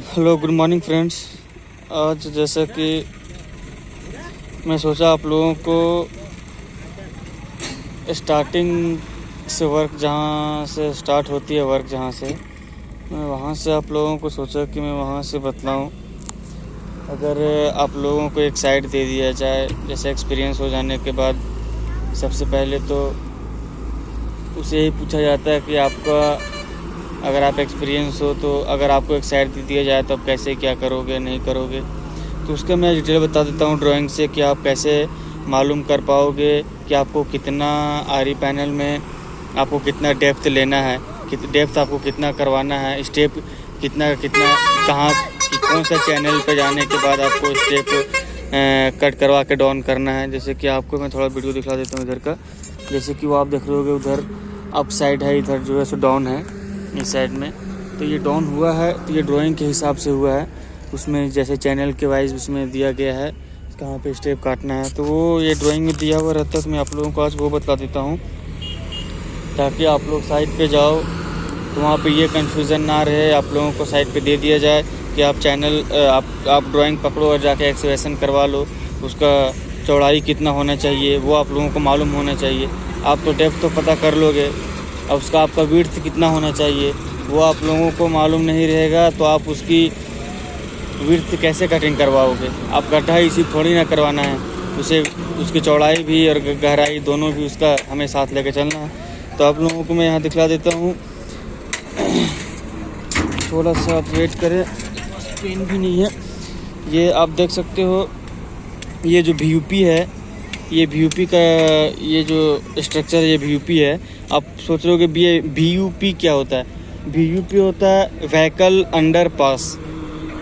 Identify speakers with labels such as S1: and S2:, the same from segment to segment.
S1: Hello good morning friends. आज जैसा कि मैं सोचा आप लोगों को स्टार्टिंग से वर्क जहाँ से स्टार्ट होती है वर्क जहाँ से मैं वहाँ से आप लोगों को सोचा कि मैं वहाँ से बतलाऊँ। अगर आप लोगों को एक साइड दे दिया जाए, जैसे एक्सपीरियंस हो जाने के बाद सबसे पहले तो उसे यही पूछा जाता है कि आपका अगर आप एक्सपीरियंस हो तो अगर आपको एक साइड दे दिया जाए तो आप कैसे क्या करोगे नहीं करोगे। तो उसका मैं डिटेल बता देता हूँ ड्राइंग से कि आप कैसे मालूम कर पाओगे कि आपको कितना आरी पैनल में आपको कितना डेप्थ लेना है, डेप्थ आपको कितना करवाना है, स्टेप कितना कितना कहाँ कौन सा चैनल पे जाने के बाद आपको स्टेप कट करवा के डाउन करना है। जैसे कि आपको मैं थोड़ा वीडियो दिखा देता हूँ इधर का। जैसे कि वो आप देख रहे होगे उधर अप साइड है, इधर जो है सो डाउन है इस साइड में। तो ये डाउन हुआ है तो ये ड्राइंग के हिसाब से हुआ है, उसमें जैसे चैनल के वाइज उसमें दिया गया है कहाँ पे स्टेप काटना है। तो वो ये ड्राइंग में दिया हुआ रहता है। तो मैं आप लोगों को आज वो बता देता हूँ ताकि आप लोग साइड पे जाओ तो वहाँ पे ये कन्फ्यूज़न ना रहे। आप लोगों को साइड पे दे दिया जाए कि आप चैनल आप ड्राइंग पकड़ो और जाके एक्सकवेशन करवा लो। उसका चौड़ाई कितना होना चाहिए वो आप लोगों को मालूम होना चाहिए। आप तो डेप्थ तो पता कर लोगे, अब उसका आपका विड्थ कितना होना चाहिए वो आप लोगों को मालूम नहीं रहेगा तो आप उसकी विड्थ कैसे कटिंग करवाओगे। आप गड्ढा इसी थोड़ी ना करवाना है, उसे उसकी चौड़ाई भी और गहराई दोनों भी उसका हमें साथ लेके चलना है। तो आप लोगों को मैं यहाँ दिखला देता हूँ, थोड़ा सा आप वेट करें, पेन भी नहीं है। ये आप देख सकते हो ये जो VUP है, ये VUP का ये जो स्ट्रक्चर है ये VUP है। आप सोच रहे हो कि VUP क्या होता है। VUP होता है व्हीकल अंडर पास,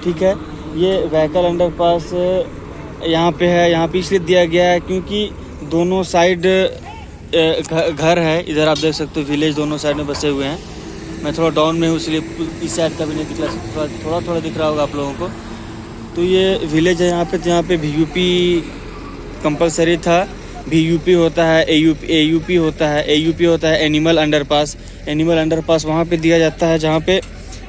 S1: ठीक है। ये व्हीकल अंडर पास यहाँ पे है, यहाँ पे इसलिए दिया गया है क्योंकि दोनों साइड घर है। इधर आप देख सकते हो विलेज दोनों साइड में बसे हुए हैं। मैं थोड़ा डाउन में हूँ इसलिए इस साइड का भी नहीं दिख रहा, थोड़ा दिख रहा होगा आप लोगों को। तो ये विलेज है यहाँ पे, तो यहाँ पे VUP कंपलसरी था। VUP होता है, AUP होता है। AUP होता है एनिमल अंडरपास। एनिमल अंडरपास वहाँ पे दिया जाता है जहाँ पे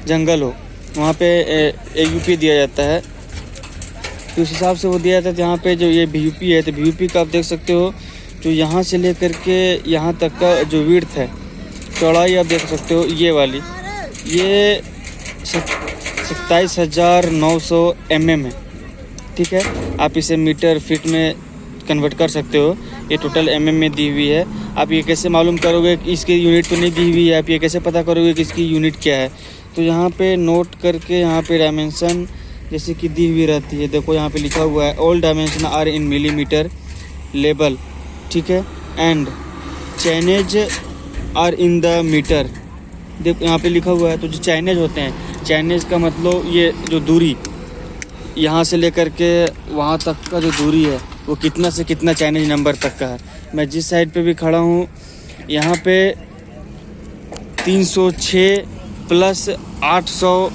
S1: जंगल हो, वहाँ पे AUP दिया जाता है। तो उस हिसाब से वो दिया जाता है। जहाँ पे जो ये VUP है तो VUP का आप देख सकते हो जो यहाँ से लेकर के यहाँ तक का जो विड्थ है, चौड़ाई आप देख सकते हो ये वाली, ये 27,900 mm है, ठीक है। आप इसे मीटर फीट में कन्वर्ट कर सकते हो। ये टोटल mm में दी हुई है। आप ये कैसे मालूम करोगे कि इसकी यूनिट तो नहीं दी हुई है, आप ये कैसे पता करोगे कि इसकी यूनिट क्या है। तो यहाँ पे नोट करके यहाँ पे डायमेंशन जैसे कि दी हुई रहती है, देखो यहाँ पे लिखा हुआ है all dimension are in millimetre level, ठीक है, and chainage are in the metre. देखो यहाँ पे लिखा हुआ है। तो जो चाइनेज होते हैं, चाइनेज का मतलब ये जो दूरी यहाँ से लेकर के वहाँ तक का जो दूरी है वो कितना से कितना चाइनेज नंबर तक का है। मैं जिस साइड पे भी खड़ा हूँ यहाँ पे 306 प्लस 800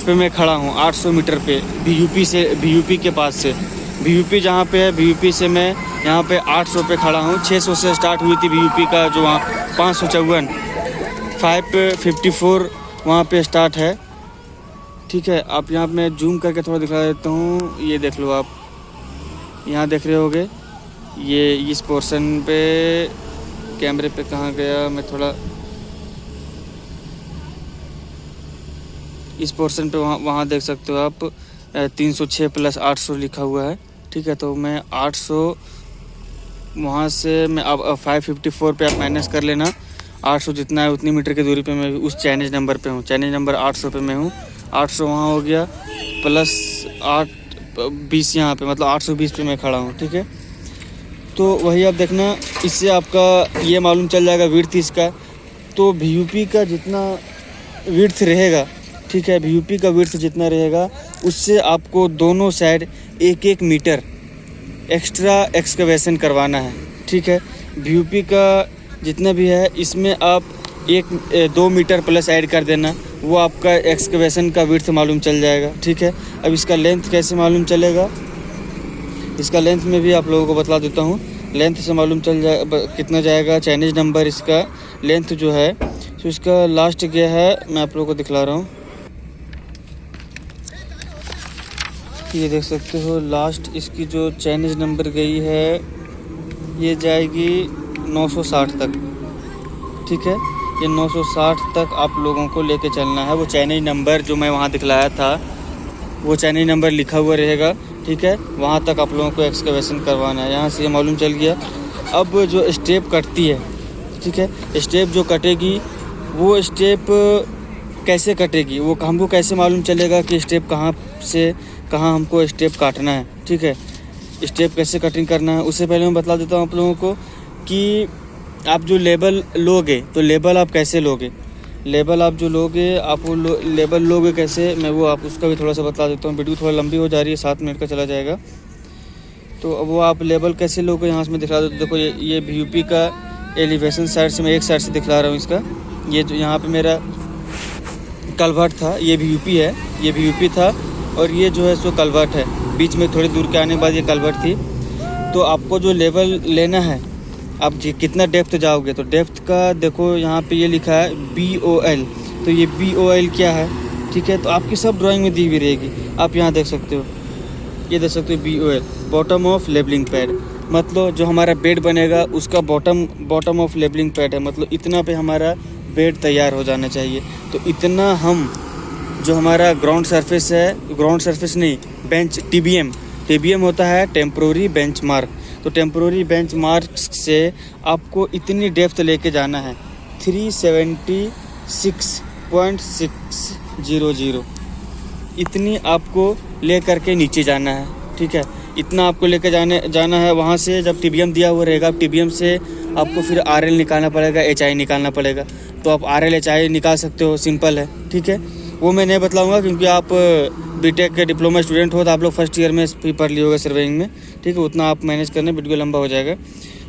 S1: पे मैं खड़ा हूँ, 800 मीटर पे VUP के पास से। VUP जहाँ पे है VUP से मैं यहाँ पे 800 पे खड़ा हूँ। 600 से स्टार्ट हुई थी VUP का जो वहाँ 554 554 वहाँ पे स्टार्ट है, ठीक है। आप यहाँ मैं जूम करके थोड़ा दिखा देता हूँ। ये देख लो, आप यहाँ देख रहे होगे ये इस पोर्शन पे कैमरे पे कहाँ गया, मैं थोड़ा इस पोर्शन पे वहाँ देख सकते हो आप 306 प्लस 800 लिखा हुआ है, ठीक है। तो मैं 800 वहाँ से मैं अब 554 पे आप माइनस कर लेना। 800 जितना है उतनी मीटर की दूरी पे मैं उस चाइनेज नंबर पे हूँ। चाइनेज नंबर 800 पे मैं हूँ। 800 वहाँ हो गया प्लस 820 यहाँ पे, मतलब 820 पे मैं खड़ा हूँ, ठीक है। तो वही आप देखना, इससे आपका ये मालूम चल जाएगा विड्थ इसका। तो VUP का जितना विड्थ रहेगा, ठीक है, VUP का विड्थ जितना रहेगा उससे आपको दोनों साइड 1-1 मीटर एक्स्ट्रा एक्सकवेशन करवाना है, ठीक है। VUP का जितना भी है इसमें आप 1-2 मीटर प्लस ऐड कर देना, वो आपका एक्सकवेशन का विड्थ मालूम चल जाएगा, ठीक है। अब इसका लेंथ कैसे मालूम चलेगा, इसका लेंथ में भी आप लोगों को बता देता हूँ। लेंथ से मालूम चल जाए कितना जाएगा। चाइनीज नंबर इसका लेंथ जो है तो इसका लास्ट गया है, मैं आप लोगों को दिखला रहा हूँ। ये देख सकते हो लास्ट इसकी जो चाइनीज नंबर गई है ये जाएगी 960 तक। ठीक है, ये 960 तक आप लोगों को लेके चलना है। वो चाइनीज नंबर जो मैं वहाँ दिखलाया था वो चाइनीज नंबर लिखा हुआ रहेगा। ठीक है, वहाँ तक आप लोगों को एक्सकवेशन करवाना है। यहाँ से ये मालूम चल गया। अब जो स्टेप कटती है, ठीक है, स्टेप जो कटेगी वो स्टेप कैसे कटेगी, वो हमको कैसे मालूम चलेगा कि स्टेप कहाँ से कहाँ हमको स्टेप काटना है। ठीक है, स्टेप कैसे कटिंग करना है उससे पहले मैं बता देता हूँ आप लोगों को कि आप जो लेबल लोगे तो लेबल आप कैसे लोगे। लेबल आप जो लोगे आप वो लेबल लोगे कैसे, मैं वो आप उसका भी थोड़ा सा बता देता हूँ। वीडियो थोड़ा लंबी हो जा रही है, 7 मिनट का चला जाएगा। तो वो आप लेबल कैसे लोगे यहाँ से मैं दिखला देता हूँ। देखो ये VUP का एलिवेशन साइड से मैं एक साइड से दिखला रहा हूँ इसका। ये जो यहाँ पे मेरा कलवर्ट था ये VUP है, ये VUP था और ये जो है सो कलवर्ट है। बीच में थोड़ी दूर के आने के बाद ये कलवर्ट थी। तो आपको जो लेवल लेना है, आप कितना डेप्थ जाओगे तो डेप्थ का देखो यहाँ पे ये लिखा है BOL। तो ये BOL क्या है, ठीक है, तो आपकी सब ड्राइंग में दी हुई रहेगी। आप यहाँ देख सकते हो, ये देख सकते हो BOL, bottom of labelling pad. मतलब जो हमारा बेड बनेगा उसका बॉटम ऑफ लेबलिंग पैड है। मतलब इतना पे हमारा बेड तैयार हो जाना चाहिए। तो इतना हम जो हमारा ग्राउंड सरफेस है, ग्राउंड सरफेस नहीं, बेंच TBM होता है टेम्प्रोरी बेंच मार्क। तो टेम्प्रोरी बेंच मार्क से आपको इतनी डेप्थ लेके जाना है 376.600। इतनी आपको ले करके नीचे जाना है। ठीक है, इतना आपको लेकर जाना है। वहाँ से जब TBM दिया हुआ रहेगा, TBM से आपको फिर RL निकालना पड़ेगा, HI निकालना पड़ेगा। तो आप RL HI निकाल सकते हो, सिंपल है। ठीक है, वो मैं नहीं बतलाऊंगा क्योंकि आप बीटेक के डिप्लोमा स्टूडेंट हो तो आप लोग फर्स्ट ईयर में भी पढ़ लिए होगा सर्वेइंग में। ठीक है, उतना आप मैनेज करने, वीडियो लंबा हो जाएगा।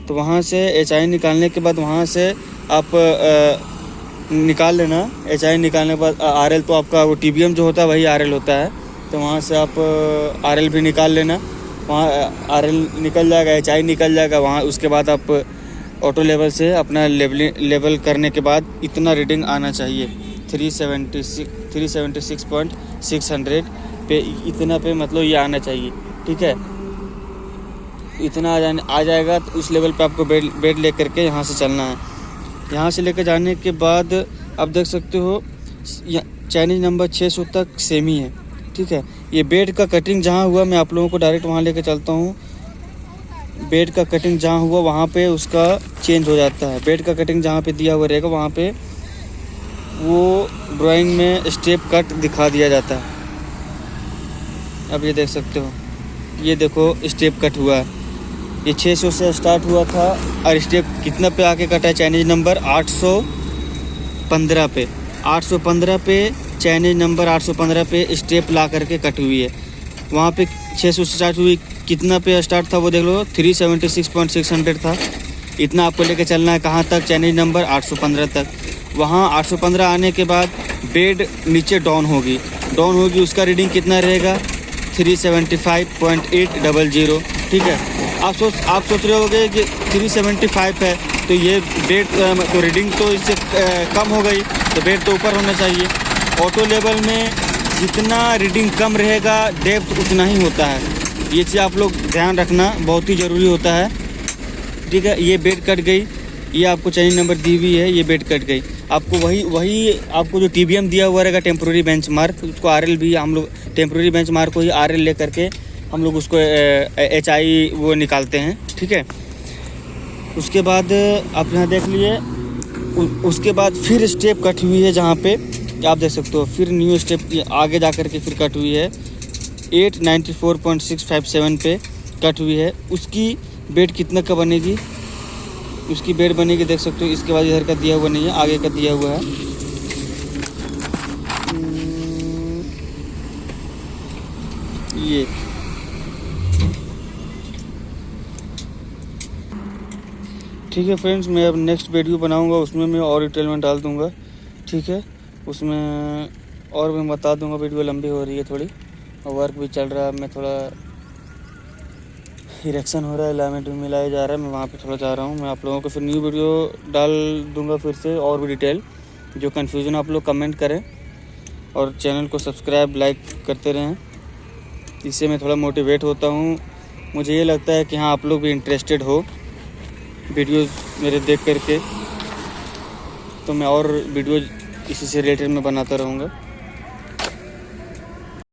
S1: तो वहाँ से HI निकालने के बाद वहाँ से आप निकाल लेना। HI निकालने के बाद RL, तो आपका वो TBM जो होता है वही RL होता है। तो वहाँ से आप RL भी निकाल लेना। वहाँ RL निकल जाएगा, HI निकल जाएगा। वहाँ उसके बाद आप ऑटो लेवल से अपना लेवल करने के बाद इतना रीडिंग आना चाहिए 376.600 पे। इतना पे मतलब ये आना चाहिए। ठीक है, इतना आ जाएगा तो उस लेवल पे आपको बेड ले करके यहाँ से चलना है। यहाँ से लेकर जाने के बाद आप देख सकते हो चाइनीज नंबर 600 तक सेम ही है। ठीक है, ये बेड का कटिंग जहाँ हुआ मैं आप लोगों को डायरेक्ट वहाँ लेकर चलता हूँ। बेड का कटिंग जहाँ हुआ वहाँ पे उसका चेंज हो जाता है। बेड का कटिंग जहाँ पे दिया हुआ रहेगा वहाँ पे वो ड्राइंग में स्टेप कट दिखा दिया जाता है। अब ये देख सकते हो, ये देखो स्टेप कट हुआ है। ये 600 से स्टार्ट हुआ था और स्टेप कितना पे आके कटा है चाइनीज नंबर 815 पे। 815 पे चाइनीज नंबर 815 पे स्टेप ला करके कट हुई है। वहाँ पे 600 से स्टार्ट हुई, कितना पे स्टार्ट था वो देख लो, 376.600 था। इतना आपको लेके चलना है कहाँ तक, चाइनीज नंबर 815 तक। वहाँ 815 आने के बाद बेड नीचे डाउन होगी, उसका रीडिंग कितना रहेगा 375.800। ठीक है, आप सोच रहे होगे कि 375 है तो ये बेड तो रीडिंग तो इससे कम हो गई, तो बेड तो ऊपर होना चाहिए। ऑटो लेवल में जितना रीडिंग कम रहेगा डेप्थ उतना ही होता है। ये चीज़ आप लोग ध्यान रखना, बहुत ही ज़रूरी होता है। ठीक है, ये बेड कट गई, ये आपको चाइनीज नंबर दी हुई है, ये बेड कट गई। आपको वही आपको जो TBM दिया हुआ रहेगा टेम्प्रोरी बेंच मार्क, उसको RL भी हम लोग टेम्प्रोरी बेंच मार्क को ही RL ले करके हम लोग उसको HI वो निकालते हैं। ठीक है, उसके बाद आप यहाँ देख लिए। उसके बाद फिर स्टेप कट हुई है जहाँ पे आप देख सकते हो, फिर न्यू स्टेप आगे जा कर के फिर कट हुई है 894.657 पे कट हुई है। उसकी बेड कितना का बनेगी, उसकी बेड बनेगी देख सकते हो। इसके बाद इधर का दिया हुआ नहीं है, आगे का दिया हुआ है। ये ठीक है फ्रेंड्स, मैं अब नेक्स्ट वीडियो बनाऊंगा, उसमें मैं और डिटेल में डाल दूंगा। ठीक है, उसमें और मैं बता दूंगा। वीडियो लंबी हो रही है थोड़ी और वर्क भी चल रहा है। मैं थोड़ा इरेक्शन हो रहा है, एलाइनमेंट भी मिलाया जा रहा है, मैं वहाँ पे थोड़ा जा रहा हूँ। मैं आप लोगों को फिर न्यू वीडियो डाल दूंगा फिर से और भी डिटेल। जो कन्फ्यूज़न आप लोग कमेंट करें और चैनल को सब्सक्राइब लाइक करते रहें। इससे मैं थोड़ा मोटिवेट होता हूँ। मुझे ये लगता है कि हाँ आप लोग भी इंटरेस्टेड हो वीडियोज़ मेरे देख करके, तो मैं और वीडियोज़ इसी से रिलेटेड मैं बनाता रहूँगा।